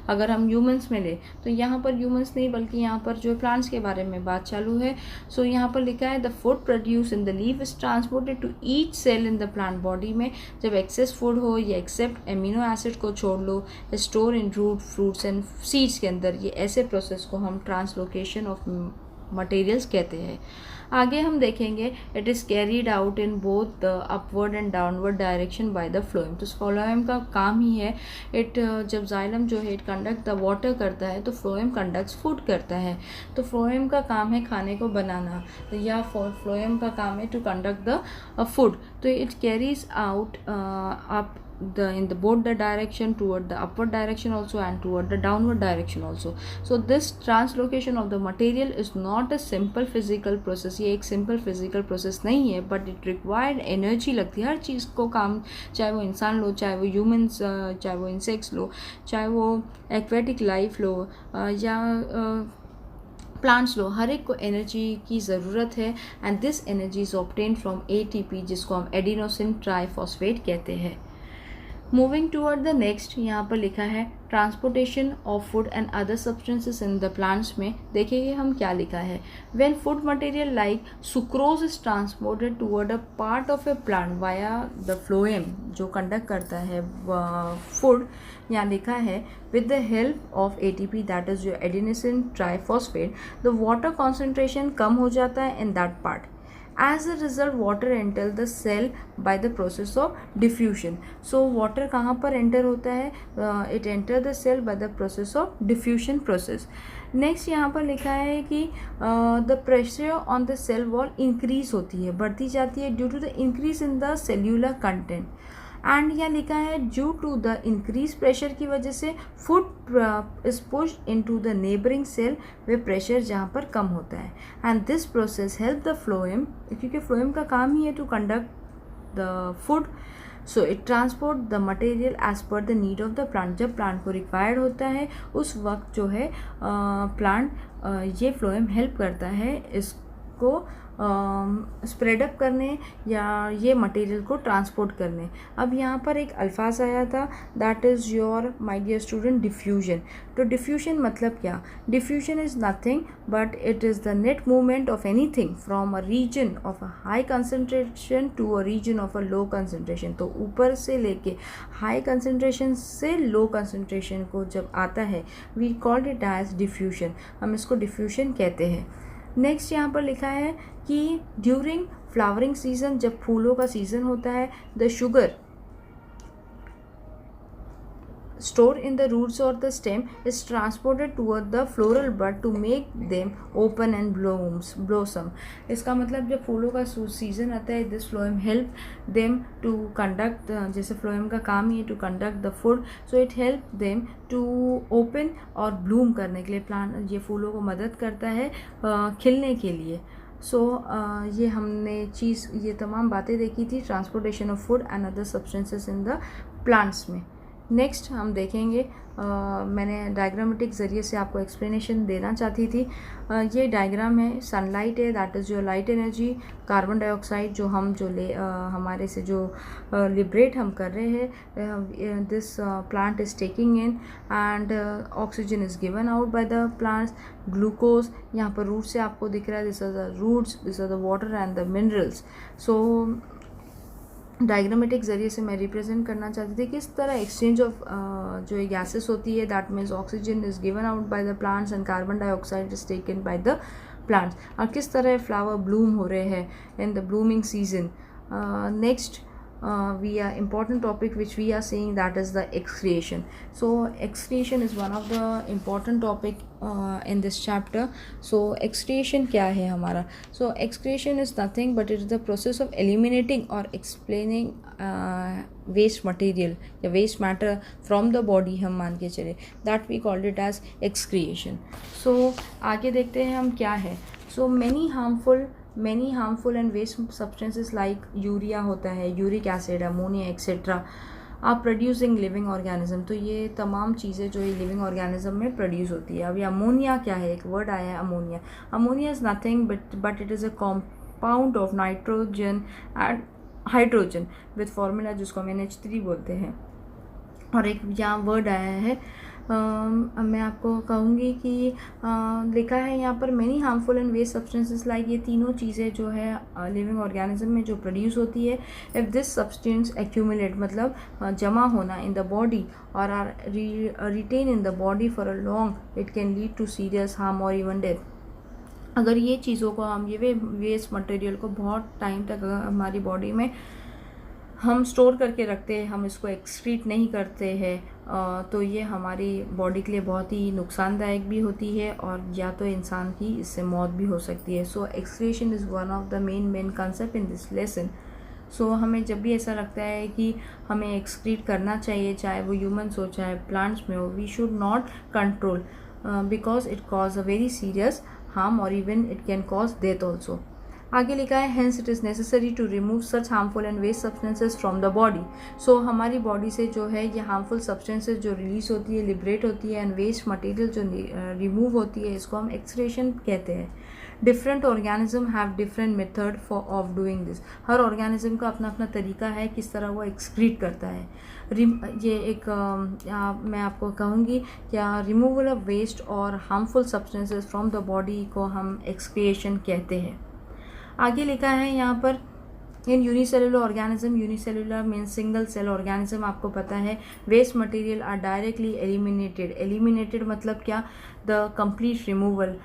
अगर हम ह्यूमंस में ले तो यहाँ पर ह्यूमंस नहीं बल्कि यहाँ पर जो प्लांट्स के बारे में बात चालू है. सो यहाँ पर लिखा है the food produce in the leaf is transported to each cell in the plant body में. जब एक्सेस फूड हो या एक्सेप्ट एमिनो एसिड को छोड़ लो, store in root fruits and seeds के अंदर, ये ऐसे प्रोसेस को हम ट्रांसलोकेशन ऑफ मटेरियल्स कहते हैं. आगे हम देखेंगे it is carried out in both the upward and downward direction by the phloem. तो फ्लोएम का काम ही है, इट जब जाइलम जो है इट कंडक्ट द वाटर करता है तो फ्लोएम कंडक्ट्स फूड करता है. तो फ्लोएम का काम है खाने को बनाना, या फ्लोएम का काम है टू कंडक्ट द फूड. तो it carries out up in both the direction, toward the upward direction also and toward the downward direction also. So this translocation of the material is not a simple physical process. ये एक simple physical process नहीं है, but it required energy लगती है हर चीज़ को काम, चाहे वो इंसान लो, चाहे वो humans, चाहे वो insects लो, चाहे वो aquatic life लो, या प्लांट्स लो, हर एक को एनर्जी की ज़रूरत है. And this energy is obtain from ATP जिसको हम एडिनोसिन ट्राइफॉस्फेट कहते हैं. मूविंग टूवर्ड द नेक्स्ट, यहाँ पर लिखा है transportation of food and other substances in the plants में. देखिए हम क्या लिखा है, when food material like sucrose is transported toward a part of a plant via the phloem, जो कंडक्ट करता है फूड, यहाँ लिखा है with the help of ATP that is your adenosine triphosphate, the water concentration कम हो जाता है in that part. As a result, water enters the cell by the process of diffusion. So water कहाँ पर enter होता है? It enters the cell by the process of diffusion process. Next यहाँ पर लिखा है कि the pressure on the cell wall increase होती है, बढ़ती जाती है due to the increase in the cellular content. And यहाँ लिखा है due to the increase pressure की वजह से food is pushed into the neighbouring cell वे प्रेशर जहाँ पर कम होता है, and this process help the phloem, क्योंकि फ्लोएम का काम ही है to conduct the food, so it transport the material as per the need of the plant. जब प्लांट को रिक्वायर्ड होता है उस वक्त जो है प्लांट ये फ्लोएम हेल्प करता है इसको स्प्रेड अप करने या ये मटेरियल को ट्रांसपोर्ट करने। अब यहाँ पर एक अल्फाज आया था that is your my dear student diffusion. तो डिफ्यूजन मतलब क्या? Diffusion is nothing but it is the net movement of anything from a region of a high concentration to a region of a low concentration. तो ऊपर से लेके high concentration से low concentration को जब आता है we called it as diffusion, हम इसको डिफ्यूजन कहते हैं। नेक्स्ट यहाँ पर लिखा है कि ड्यूरिंग फ्लावरिंग सीजन, जब फूलों का सीजन होता है, the sugar stored in the roots or the stem is transported toward the floral bud to make them open and blossom। इसका मतलब जब फूलों का सीजन आता है this phloem help them to conduct, जैसे फ्लोएम का काम ही है to conduct the food, so it help them to open और ब्लूम करने के लिए, प्लांट ये फूलों को मदद करता है खिलने के लिए। ये हमने ये तमाम बातें देखी थी transportation of food and other substances in the plants में। नेक्स्ट हम देखेंगे, मैंने डायग्रामेटिक ज़रिए से आपको एक्सप्लेनेशन देना चाहती थी। ये डायग्राम है, सनलाइट है that is your light energy, carbon dioxide जो हम हमारे से जो लिबरेट हम कर रहे हैं, this plant is taking in and oxygen is given out by the plants, glucose यहाँ पर रूट से आपको दिख रहा है, this are the roots, this are the water and the minerals. So diagrammatic ज़रिए से मैं रिप्रेजेंट करना चाहती थी किस तरह एक्सचेंज ऑफ जो ये गैसेस होती है, that means oxygen is given out by the plants and carbon dioxide is taken by the plants, और किस तरह फ्लावर ब्लूम हो रहे हैं in the blooming season. Next we are important topic which we are seeing, that is the excretion. So excretion is one of the important topic in this chapter. So excretion क्या है हमारा? So excretion is nothing but it is the process of eliminating or explaining waste material या waste matter from the body, हम मान के चले, that we called it as excretion. So आगे देखते हैं हम क्या है। So many harmful and waste substances like urea होता है, uric acid, ammonia etcetera are producing living organism. तो ये तमाम चीज़ें जो ये लिविंग ऑर्गेनिज्म में प्रोड्यूस होती है। अब ये अमोनिया क्या है? एक वर्ड आया है ammonia. Ammonia is nothing but it is a compound of nitrogen and hydrogen with formula जिसको हम NH3 बोलते हैं। और एक यहाँ वर्ड आया है, मैं आपको कहूँगी कि लिखा है यहाँ पर many harmful and waste substances like, ये तीनों चीज़ें जो है लिविंग ऑर्गेनिज्म में जो प्रोड्यूस होती है, इफ़ दिस सब्सटेंस एक्यूमुलेट मतलब जमा होना इन द बॉडी और are retained in the body for a long, it can lead to serious harm और इवन डेथ। अगर ये चीज़ों को हम ये वेस्ट मटेरियल को बहुत टाइम तक हमारी बॉडी में हम स्टोर करके रखते हैं, हम इसको एक्सक्रीट नहीं करते हैं, तो ये हमारी बॉडी के लिए बहुत ही नुकसानदायक भी होती है और या तो इंसान की इससे मौत भी हो सकती है। So excretion is one of the main concept in this lesson. So हमें जब भी ऐसा लगता है कि हमें एक्सक्रीट करना चाहिए, चाहे वो ह्यूमन्स हो चाहे प्लांट्स में हो, we should not control because it cause a very serious harm और even it can cause death also. आगे लिखा है hence it is necessary to remove such harmful and waste substances from the body. So हमारी body से जो है ये harmful substances जो रिलीज होती है, लिबरेट होती है, एंड वेस्ट मटेरियल जो रिमूव होती है, इसको हम एक्सक्रीशन कहते हैं। Different organism have different method of doing this. Her organism का अपना अपना तरीका है किस तरह वो एक्सक्रीट करता है। ये एक मैं आपको कहूँगी क्या रिमूवल ऑफ वेस्ट और harmful substances from the body को हम एक्सक्रिएशन कहते हैं। आगे लिखा है यहाँ पर in unicellular organism, unicellular means single cell organism, आपको पता है waste material are directly eliminated. Eliminated मतलब क्या? the complete removal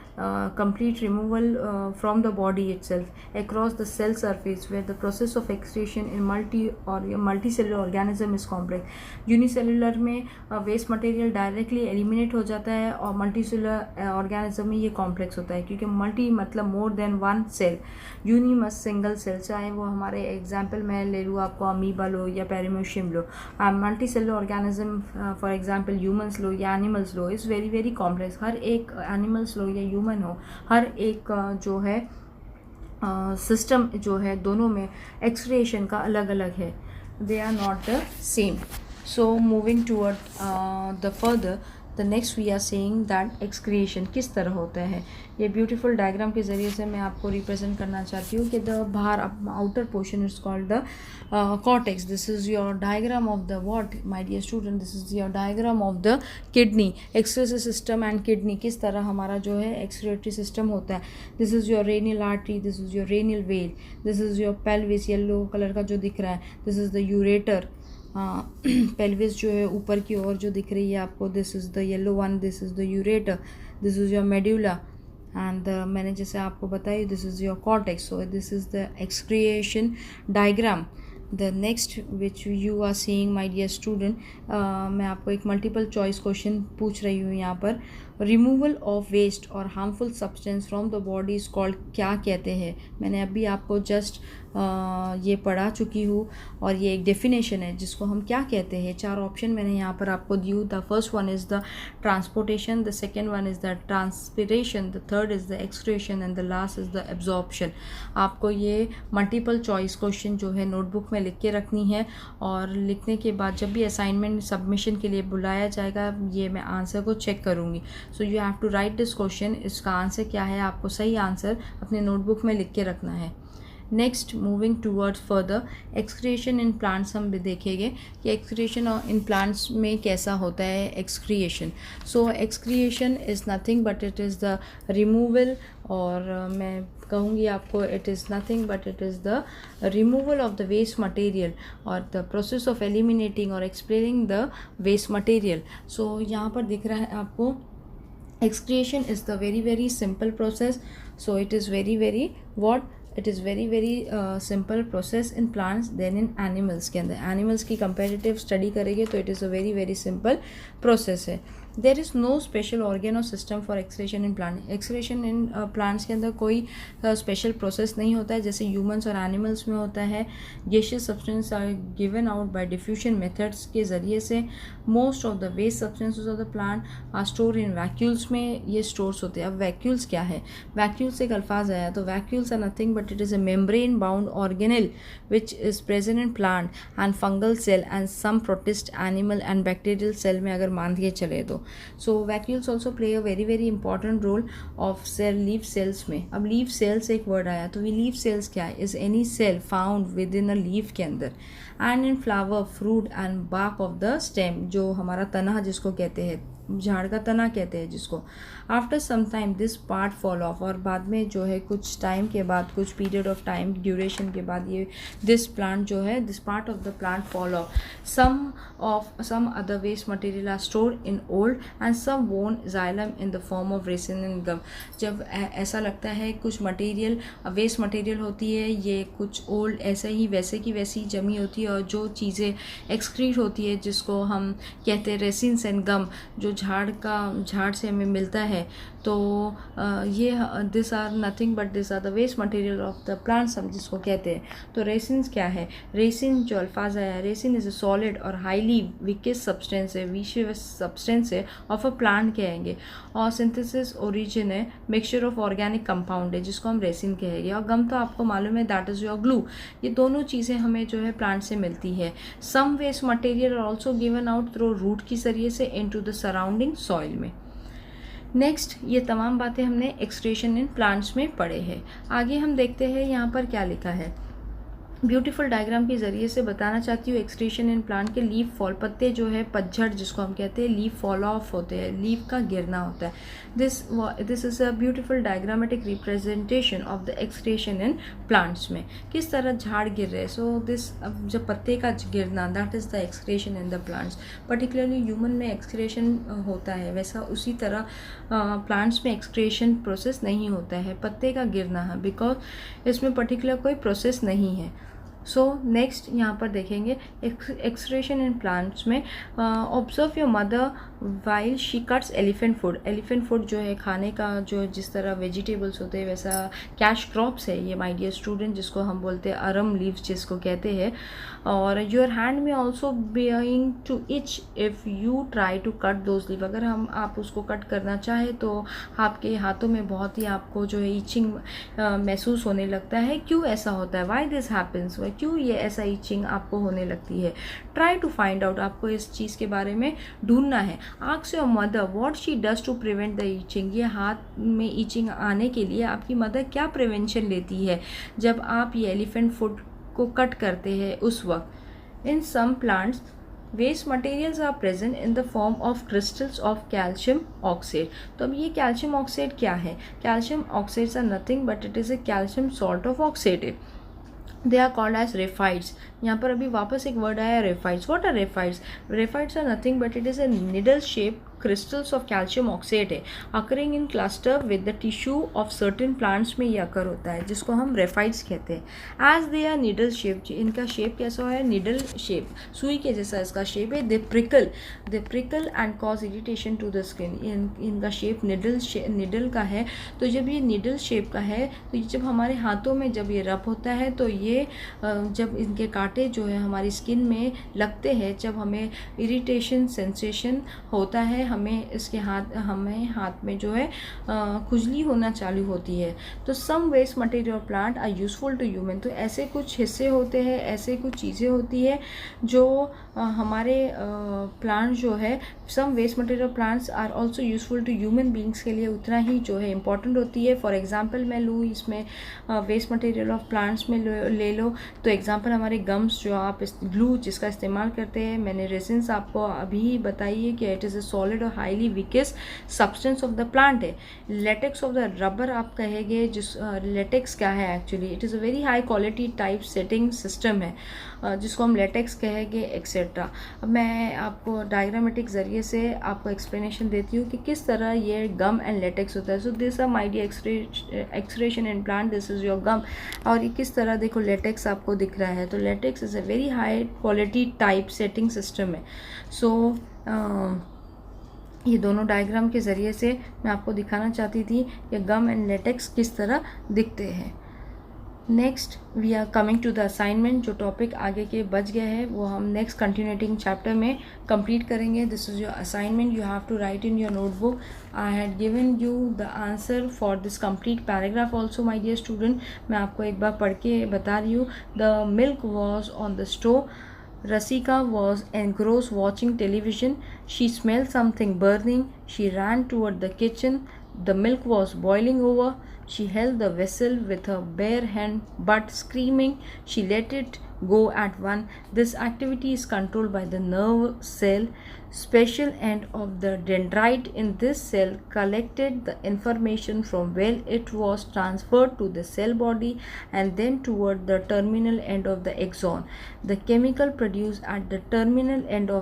from the body itself across the cell surface, where the process of excretion in multicellular organism is complex. Unicellular में waste material directly eliminate हो जाता है और multicellular organism में ये complex होता है, क्योंकि मल्टी मतलब मोर देन वन सेल, यूनिमस सिंगल सेल, चाहे वो हमारे एग्जांपल मैं ले लूँ आपको अमीबा लो या पेरिमेशियम लो, multi cellular organism for example humans लो या एनिमल्स लो, इज़ वेरी वेरी कॉम्प्लेक्स. हर एक एनिमल्स लो या ह्यूमन हो, हर एक जो है सिस्टम जो है दोनों में एक्सक्रिएशन का अलग अलग है. They are not the same. So moving toward the further, the next we are saying that excretion किस तरह होता है. ये ब्यूटीफुल डायग्राम के ज़रिए से मैं आपको रिप्रेजेंट करना चाहती हूँ कि द बाहर outer portion is called the cortex. This is your diagram of the what my dear student, this is your diagram of the kidney, excretory system and kidney, किस तरह हमारा जो है एक्सक्रीटरी सिस्टम होता है. This is your renal artery, this is your renal vein, this is your pelvis, yellow colour का जो दिख रहा है, this is the ureter. Pelvis जो है ऊपर की ओर जो दिख रही है आपको, this is the yellow one, this is the ureter, this is your medulla and मैंने जैसे आपको बताया this is your cortex. So this is the excretion diagram. The next which you are seeing my dear student, मैं आपको एक multiple choice question पूछ रही हूँ यहाँ पर. रिमूवल ऑफ वेस्ट और harmful substance from the body is called, क्या कहते हैं. मैंने अभी आपको जस्ट ये पढ़ा चुकी हूँ और ये एक डेफिनेशन है जिसको हम क्या कहते हैं. 4 ऑप्शन मैंने यहाँ पर आपको दी हूँ. The first one is the transportation, the second one is the transpiration, the third is the excretion and the last is the absorption. आपको ये मल्टीपल चॉइस क्वेश्चन जो है नोटबुक में लिख के रखनी है और लिखने के बाद जब भी असाइनमेंट सबमिशन के लिए बुलाया जाएगा ये मैं आंसर को चेक करूँगी. So you have to write this question. इसका आंसर क्या है, आपको सही आंसर अपने नोटबुक में लिख के रखना है. Next moving towards further, excretion in plants हम भी देखेंगे कि एक्सक्रिएशन इन प्लांट्स में कैसा होता है excretion. So excretion is nothing but it is the removal, और मैं कहूँगी आपको it is nothing but it is the removal of the waste material और द प्रोसेस ऑफ एलिमिनेटिंग और expelling the waste material. So यहाँ पर दिख रहा है आपको excretion is the very very simple process. So it is very very what it is very very simple process in plants than in animals. के अंदर animals की comparative study करेंगे तो it is a very very simple process है. There is no special organ और system for excretion in plant. Excretion in plants के अंदर कोई स्पेशल प्रोसेस नहीं होता है जैसे ह्यूमंस और एनिमल्स में होता है. Gaseous substance are given out by diffusion methods के ज़रिए से. Most of the waste substances of the plant are store in vacuoles में ये स्टोर्स होते हैं. अब वैक्यूल्स क्या है, वैक्यूल्स एक अल्फाज आया तो vacuoles are nothing but it is a membrane bound organelle which is present in plant and fungal cell and some protist animal and bacterial cell में अगर मान के चले तो. So vacuoles also play a very very important role of cell leaf cells में. अब leaf sales एक word आया तो लीफ सेल्स क्या है, is any cell found within a leaf के अंदर and in flower fruit and bark of the stem, जो हमारा तना जिसको कहते हैं, झाड़ का तना कहते हैं जिसको. After some time this part fall off, और बाद में जो है कुछ टाइम के बाद, कुछ पीरियड ऑफ टाइम ड्यूरेशन के बाद ये दिस प्लांट जो है, this part of the plant fall off. Some other waste material are stored in old and some worn xylem in the form of resin and gum. जब ऐसा लगता है कुछ मटेरियल वेस्ट मटेरियल होती है, ये कुछ ओल्ड ऐसे ही वैसे की वैसी जमी होती है, और जो चीज़ें एक्सक्रीट होती है जिसको हम कहते हैं रेसिन्स एंड गम, जो झाड़ से हमें मिलता है, तो ये this are nothing but this are the waste material of the plants हम जिसको कहते हैं. तो रेसिन्स क्या है, रेसिन जो अल्फाज आया है, रेसिन इज़ अ सॉलिड और हाईली विकेस सब्सटेंस है, विशियस सब्सटेंस है ऑफ अ प्लांट कहेंगे. और सिंथेसिस ओरिजिन है, मिक्सचर ऑफ ऑर्गेनिक कंपाउंड है जिसको हम रेसिन कहेंगे. और गम तो आपको मालूम है दैट इज़ योर ग्लू. ये दोनों चीज़ें हमें जो है प्लांट से मिलती है. Some waste material are also given out through root के जरिए से इनटू द सराउंडिंग सॉइल में. नेक्स्ट, ये तमाम बातें हमने एक्सक्रीशन इन प्लांट्स में पढ़े हैं. आगे हम देखते हैं यहाँ पर क्या लिखा है. ब्यूटीफुल डायग्राम के ज़रिए से बताना चाहती हूँ एक्सक्रीशन इन प्लांट के लीफ फॉल, पत्ते जो है पतझड़ जिसको हम कहते हैं, लीफ फॉल ऑफ होते हैं, लीफ का गिरना होता है। This is a beautiful diagrammatic representation of the excretion in plants में किस तरह झाड़ गिर रहे हैं। सो दिस जब पत्ते का गिरना, that is the excretion in the plants. Particularly human में एक्सक्रीशन होता है, वैसा उसी तरह प्लांट्स में एक्सक्रीशन प्रोसेस नहीं होता है, पत्ते का गिरना है, बिकॉज इसमें पर्टिकुलर कोई प्रोसेस नहीं है। सो नेक्स्ट यहाँ पर देखेंगे एक्सक्रीशन इन प्लांट्स में, observe your mother while she cuts elephant food. Elephant food जो है खाने का, जो जिस तरह वेजिटेबल्स होते हैं वैसा कैश क्रॉप्स है ये माय डियर स्टूडेंट, जिसको हम बोलते हैं अरम लीव्स जिसको कहते हैं। और योर हैंड में also beginning to itch if you try to cut those leave. अगर आप उसको कट करना चाहें तो आपके हाथों में बहुत ही आपको जो है इचिंग महसूस होने लगता है। क्यों ऐसा होता है, वाई दिस हैपन्स, क्यों ये ऐसा इचिंग आपको होने लगती है। ट्राई टू फाइंड आउट, आपको इस चीज़ के बारे में ढूंढना है। Ask your mother what she does to prevent the itching. ये हाथ में इचिंग आने के लिए आपकी मदर क्या प्रिवेंशन लेती है जब आप ये एलिफेंट फूड को कट करते हैं उस वक्त। In some plants waste materials are present in the form of crystals of calcium oxide. तो अब ये कैल्शियम ऑक्साइड क्या है, calcium oxides are nothing but it is a calcium salt of oxide. They are called as raphides. यहाँ पर अभी वापस एक वर्ड आया raphides. What are raphides? Raphides are nothing but it is a needle shape crystals of calcium oxide है, occurring in cluster with the tissue of certain plants में ये अकर होता है जिसको हम रेफाइड्स कहते हैं। as they are needle shaped, इनका शेप कैसा है, निडल शेप, सुई के जैसा इसका शेप है। they prickle and cause irritation to the skin, इनका शेप निडल का है। तो जब ये निडल शेप का है तो ये जब हमारे हाथों में जब ये रब होता है तो ये जब इनके कांटे जो है हमारी स्किन में लगते हैं, जब हमें इरिटेशन सेंसेशन होता है, हमें हाथ में जो है खुजली होना चालू होती है। तो some waste material plant are useful to human. तो ऐसे कुछ हिस्से होते हैं, ऐसे कुछ चीज़ें होती है जो हमारे प्लांट जो है, some waste material plants are also useful to human beings के लिए उतना ही जो है इम्पॉर्टेंट होती है। फॉर एग्जाम्पल मैं लूँ इसमें वेस्ट मटेरियल ऑफ प्लांट्स में ले लो तो एग्जाम्पल हमारे गम्स जो आप ग्लू जिसका इस्तेमाल करते हैं, मैंने रेसिन्स आपको अभी बताई है कि इट इज़ ए सॉलिड और highly viscous substance of the plant है। लेटेक्स ऑफ द रबर आप कहेंगे, जिस लेटेक्स क्या है actually, it is a very high quality type setting system है जिसको हम लेटेक्स कहेंगे एक्सेट्रा। अब मैं आपको डायग्रामेटिक ज़रिए से आपको एक्सप्लेनेशन देती हूँ कि किस तरह ये गम एंड लेटेक्स होता है। So this are my dear excretion in plant, this is your gum. और ये किस तरह देखो लेटेक्स आपको दिख रहा है, तो latex is a very high quality type setting system है। सो ये दोनों डायग्राम के ज़रिए से मैं आपको दिखाना चाहती थी कि गम एंड लेटेक्स किस तरह दिखते हैं। Next we are coming to the assignment. जो टॉपिक आगे के बच गए हैं वो हम नेक्स्ट कंटिन्यूटिंग चैप्टर में कंप्लीट करेंगे। This is your assignment, you have to write in your notebook. I had given you the answer for this complete paragraph also my dear student. मैं आपको एक बार पढ़ के बता रही हूँ। The milk was on the stove, Rasika was engrossed watching television. She smelled something burning. She ran toward the kitchen. The milk was boiling over. She held the vessel with her bare hand, but screaming, she let it go at once. This activity is controlled by the nerve cell. Special end of the dendrite in this cell collected the information from where it was transferred to the cell body and then toward the terminal end of the axon. The chemical produced at the terminal end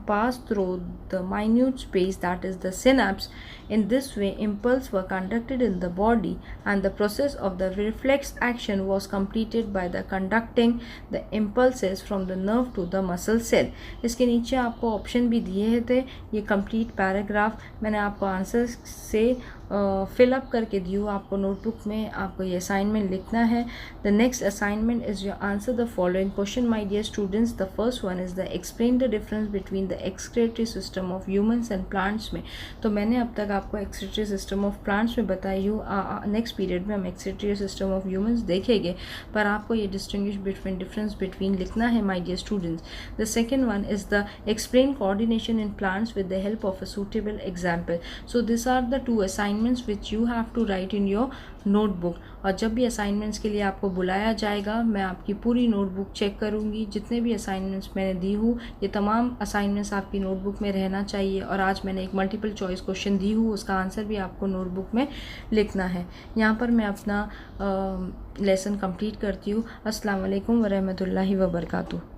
pass through the minute space, that is the synapse. In this way, impulses were conducted in the body, and the process of the reflex action was completed by the conducting the impulses from the nerve to the muscle cell. इसके नीचे आपको option भी दिए थे। ये complete paragraph मैंने आपको answer से फिलअप करके दी हूँ। आपको नोटबुक में आपको ये असाइनमेंट लिखना है। The next assignment is your answer the following question my dear students. The first one is the explain the difference between the excretory system of humans and plants में। तो मैंने अब तक आपको एक्सक्रीटरी सिस्टम ऑफ प्लांट्स में बताई हूँ। Next period में हम एक्सक्रीटरी सिस्टम ऑफ ह्यूमंस देखेंगे, पर आपको ये डिस्टिंग्विश बिटवीन डिफरेंस बिटवीन लिखना है my dear students. The second one is the explain coordination in plants with the help of a suitable example. So these are the two assignments which you have to write in your notebook. और जब भी assignments के लिए आपको बुलाया जाएगा, मैं आपकी पूरी नोटबुक चेक करूँगी। जितने भी असाइनमेंट्स मैंने दी हूँ, ये तमाम असाइनमेंट्स आपकी नोटबुक में रहना चाहिए। और आज मैंने एक मल्टीपल चॉइस क्वेश्चन दी हूँ, उसका आंसर भी आपको नोटबुक में लिखना है। यहाँ पर मैं अपना लेसन कंप्लीट करती हूँ। अस्सलाम वालेकुम व रहमतुल्लाहि व बरकातुहू।